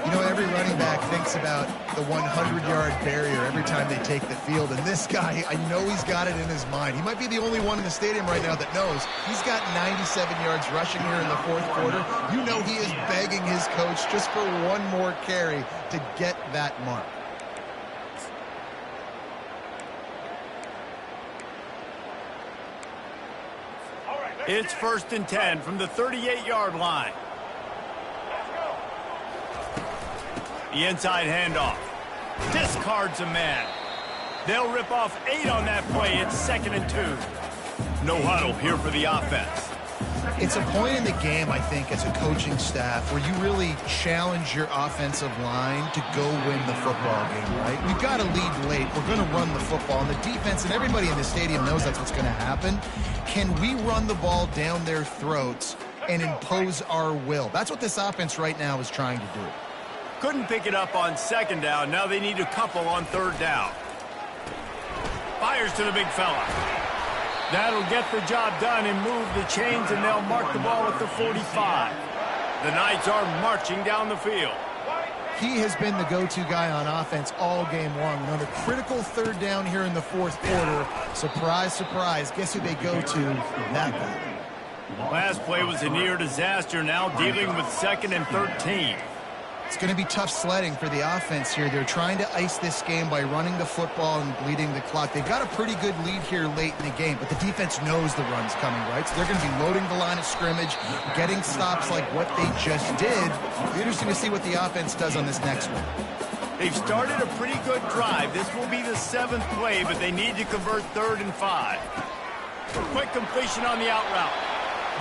You know, every running back thinks about the 100-yard barrier every time they take the field. And this guy, I know he's got it in his mind. He might be the only one in the stadium right now that knows he's got 97 yards rushing here in the fourth quarter. You know he is begging his coach just for one more carry to get that mark. It's 1st and 10 from the 38-yard line. The inside handoff. Discards a man. They'll rip off 8 on that play. It's 2nd and 2. No huddle here for the offense. It's a point in the game, I think, as a coaching staff where you really challenge your offensive line to go win the football game, right? We've got to lead late. We're going to run the football. And the defense and everybody in the stadium knows that's what's going to happen. Can we run the ball down their throats and impose our will? That's what this offense right now is trying to do. Couldn't pick it up on 2nd down. Now they need a couple on 3rd down. Fires to the big fella. That'll get the job done and move the chains, and they'll mark the ball at the 45. The Knights are marching down the field. He has been the go-to guy on offense all game long. And on the critical 3rd down here in the 4th quarter, surprise, surprise, guess who they go to? That guy. Last play was a near disaster, now dealing with 2nd and 13. It's going to be tough sledding for the offense here. They're trying to ice this game by running the football and bleeding the clock. They've got a pretty good lead here late in the game, but the defense knows the run's coming, right? So they're going to be loading the line of scrimmage, getting stops like what they just did. It'll be interesting to see what the offense does on this next one. They've started a pretty good drive. This will be the 7th play, but they need to convert 3rd and 5. Quick completion on the out route.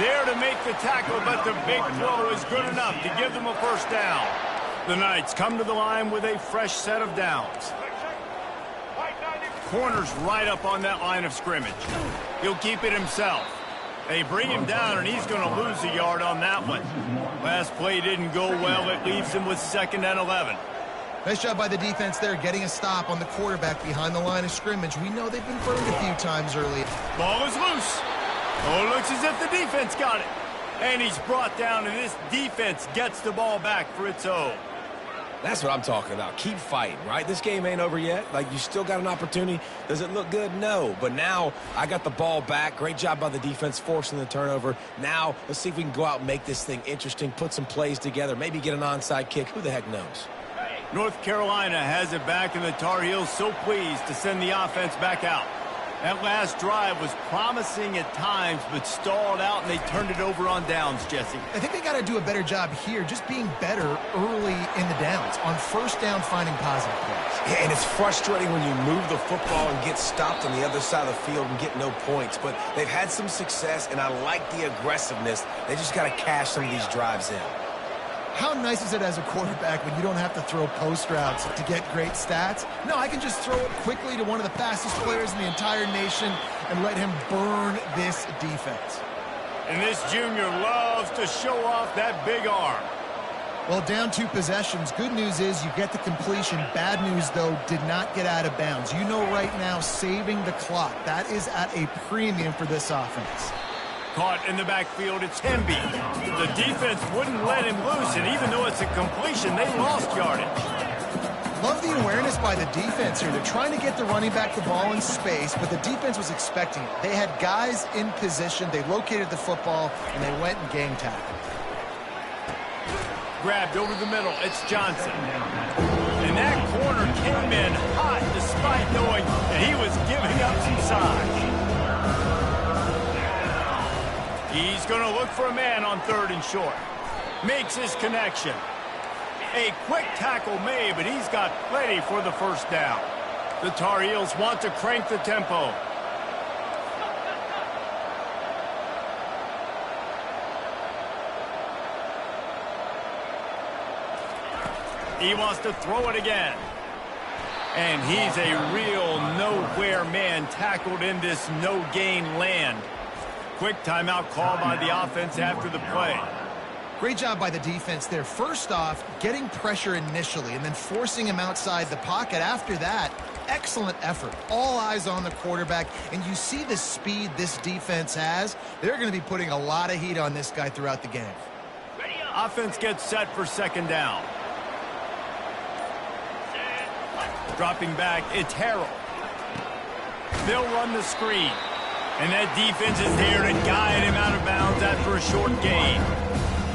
There to make the tackle, but the big throw is good enough to give them a 1st down. The Knights come to the line with a fresh set of downs. corner's right up on that line of scrimmage. He'll keep it himself. They bring him down, and he's going to lose a yard on that one. Last play didn't go well. It leaves him with 2nd and 11. Nice job by the defense there, getting a stop on the quarterback behind the line of scrimmage. We know they've been burned a few times early. Ball is loose. Oh, it looks as if the defense got it. And he's brought down, and this defense gets the ball back for its own. That's what I'm talking about. Keep fighting, right? This game ain't over yet. Like, you still got an opportunity. Does it look good? No. But now I got the ball back. Great job by the defense forcing the turnover. Now let's see if we can go out and make this thing interesting, put some plays together, maybe get an onside kick. Who the heck knows? North Carolina has it back, and the Tar Heels so pleased to send the offense back out. That last drive was promising at times, but stalled out, and they turned it over on downs, Jesse. I think they got to do a better job here, just being better early in the downs. On first down, finding positive plays. Yeah, and it's frustrating when you move the football and get stopped on the other side of the field and get no points. But they've had some success, and I like the aggressiveness. They just got to cash some of these drives in. How nice is it as a quarterback when you don't have to throw post routes to get great stats? No, I can just throw it quickly to one of the fastest players in the entire nation and let him burn this defense. And this junior loves to show off that big arm. Well, down 2 possessions. Good news is you get the completion. Bad news, though, did not get out of bounds. You know right now, saving the clock. That is at a premium for this offense. Caught in the backfield, it's Hemby. The defense wouldn't let him loose, and even though it's a completion, they lost yardage. Love the awareness by the defense here. They're trying to get the running back the ball in space, but the defense was expecting it. They had guys in position, they located the football, and they went and game tackled. Grabbed over the middle, it's Johnson. And that corner came in hot despite knowing that he was giving up some size. He's going to look for a man on 3rd and short. Makes his connection. A quick tackle made, but he's got plenty for the first down. The Tar Heels want to crank the tempo. He wants to throw it again. And he's a real nowhere man tackled in this no-gain land. Quick timeout call by the offense after the play. Great job by the defense there. First off, getting pressure initially and then forcing him outside the pocket. After that, excellent effort. All eyes on the quarterback. And you see the speed this defense has. They're going to be putting a lot of heat on this guy throughout the game. Offense gets set for 2nd down. Dropping back, it's Harrell. They'll run the screen. And that defense is there to guide him out of bounds after a short gain.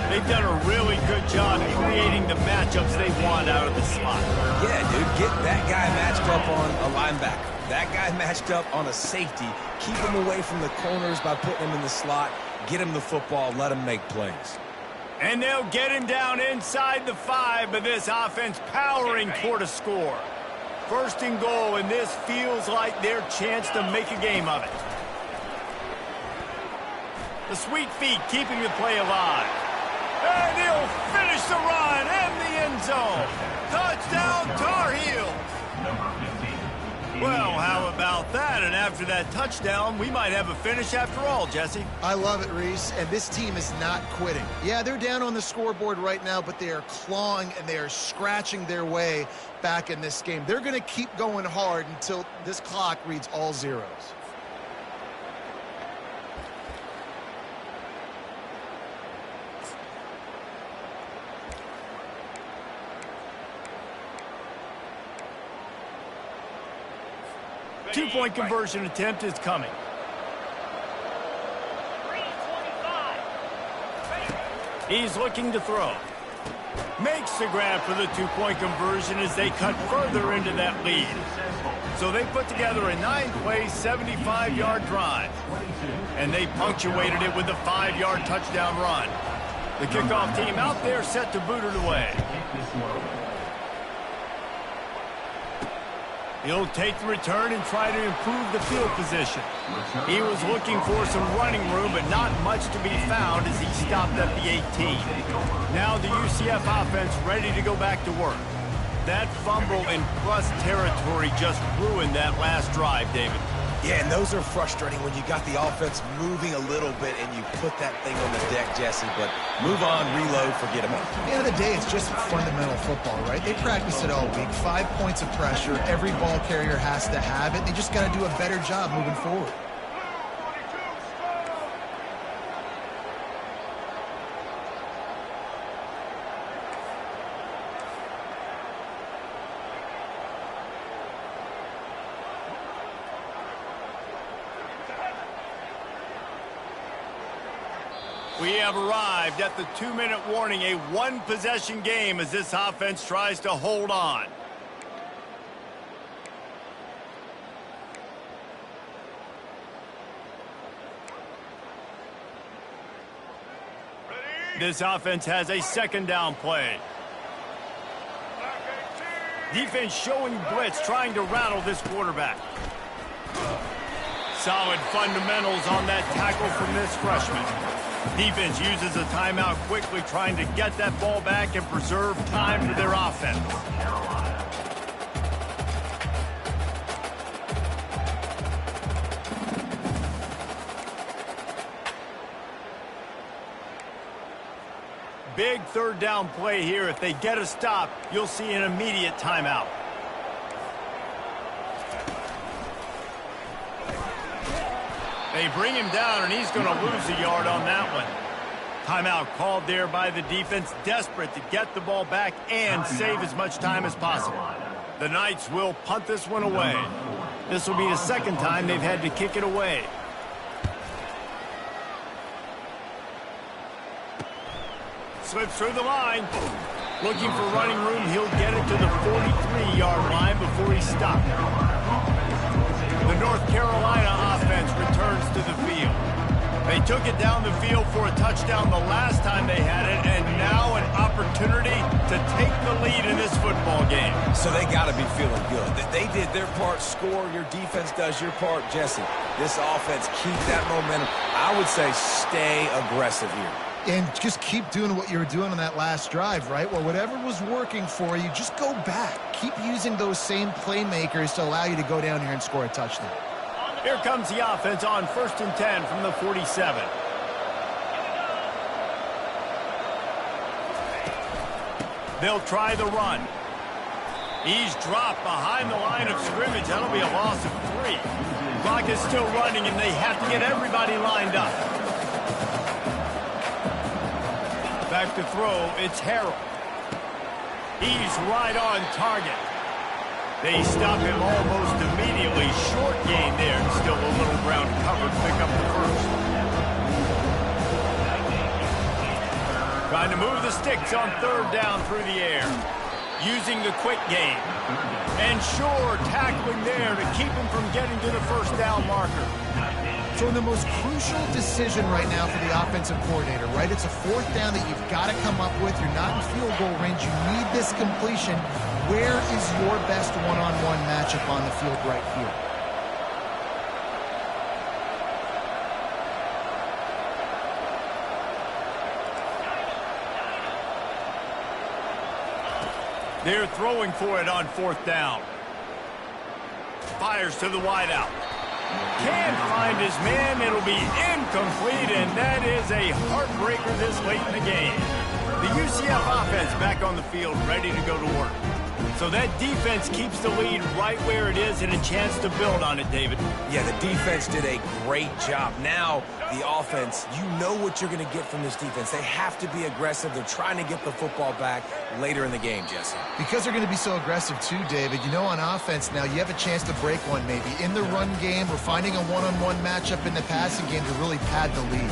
They've done a really good job creating the matchups they want out of the slot. Yeah, dude, get that guy matched up on a linebacker. That guy matched up on a safety. Keep him away from the corners by putting him in the slot. Get him the football, let him make plays. And they'll get him down inside the 5, but this offense powering toward a score. 1st and goal, and this feels like their chance to make a game of it. The sweet feet keeping the play alive. And he'll finish the run in the end zone. Touchdown, Tar Heels. Well, how about that? And after that touchdown, we might have a finish after all, Jesse. I love it, Reese, and this team is not quitting. Yeah, they're down on the scoreboard right now, but they are clawing and they are scratching their way back in this game. They're going to keep going hard until this clock reads all zeros. Two-point conversion attempt is coming. He's looking to throw. Makes the grab for the 2-point conversion as they cut further into that lead. So they put together a 9-play, 75-yard drive. And they punctuated it with a 5-yard touchdown run. The kickoff team out there set to boot it away. He'll take the return and try to improve the field position. He was looking for some running room, but not much to be found as he stopped at the 18. Now the UCF offense ready to go back to work. That fumble in plus territory just ruined that last drive, David. Yeah, and those are frustrating when you got the offense moving a little bit and you put that thing on the deck, Jesse. But move on, reload, forget about it. At the end of the day, it's just fundamental football, right? They practice it all week. 5 points of pressure. Every ball carrier has to have it. They just got to do a better job moving forward. We have arrived at the 2-minute warning, a one-possession game as this offense tries to hold on. This offense has a second down play. Defense showing blitz, trying to rattle this quarterback. Solid fundamentals on that tackle from this freshman. Defense uses a timeout quickly, trying to get that ball back and preserve time for their offense. Big third down play here. If they get a stop, you'll see an immediate timeout. They bring him down, and he's going to lose a yard on that one. Timeout called there by the defense, desperate to get the ball back and save as much time as possible. The Knights will punt this one away. This will be the second time they've had to kick it away. Slips through the line. Looking for running room. He'll get it to the 43-yard line before he's stopped. The North Carolina offense returns to the field. They took it down the field for a touchdown the last time they had it, and now an opportunity to take the lead in this football game. So they got to be feeling good. They did their part, score. Your defense does your part, Jesse. This offense, keep that momentum. I would say stay aggressive here. And just keep doing what you were doing on that last drive, right? Well, whatever was working for you, just go back. Keep using those same playmakers to allow you to go down here and score a touchdown. Here comes the offense on 1st and 10 from the 47. They'll try the run. He's dropped behind the line of scrimmage. That'll be a loss of 3. Clock is still running, and they have to get everybody lined up. Back to throw, it's Harrell. He's right on target. They stop him almost immediately. Short gain there, and still a little ground covered. Pick up the first. Trying to move the sticks on 3rd down through the air. Using the quick game. And Shore tackling there to keep him from getting to the 1st down marker. So in the most crucial decision right now for the offensive coordinator, right? It's a 4th down that you've got to come up with. You're not in field goal range. You need this completion. Where is your best one-on-one matchup on the field right here? They're throwing for it on 4th down. Fires to the wideout. Can't find his man. It'll be incomplete, and that is a heartbreaker this late in the game. The UCF offense back on the field, ready to go to work. So that defense keeps the lead right where it is and a chance to build on it, David. Yeah, the defense did a great job. Now, the offense, you know what you're going to get from this defense. They have to be aggressive. They're trying to get the football back later in the game, Jesse. Because they're going to be so aggressive too, David. You know, on offense now, you have a chance to break one maybe. In the run game, or finding a one-on-one matchup in the passing game to really pad the lead.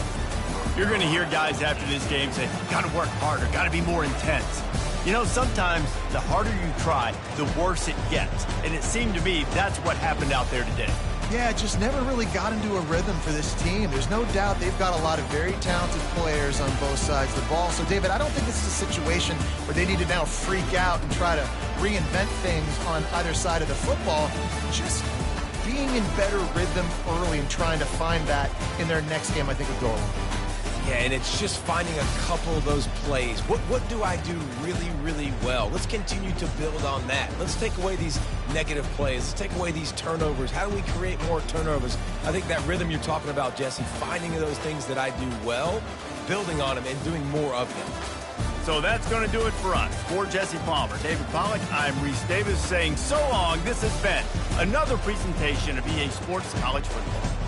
You're going to hear guys after this game say, got to work harder, got to be more intense. You know, sometimes the harder you try, the worse it gets. And it seemed to me that's what happened out there today. Yeah, it just never really got into a rhythm for this team. There's no doubt they've got a lot of very talented players on both sides of the ball. So, David, I don't think this is a situation where they need to now freak out and try to reinvent things on either side of the football. Just being in better rhythm early and trying to find that in their next game, I think, would go along. Yeah, and it's just finding a couple of those plays. What do I do really, really well? Let's continue to build on that. Let's take away these negative plays. Let's take away these turnovers. How do we create more turnovers? I think that rhythm you're talking about, Jesse, finding those things that I do well, building on them, and doing more of them. So that's going to do it for us. For Jesse Palmer, David Pollack, I'm Reese Davis saying so long. This has been another presentation of EA Sports College Football.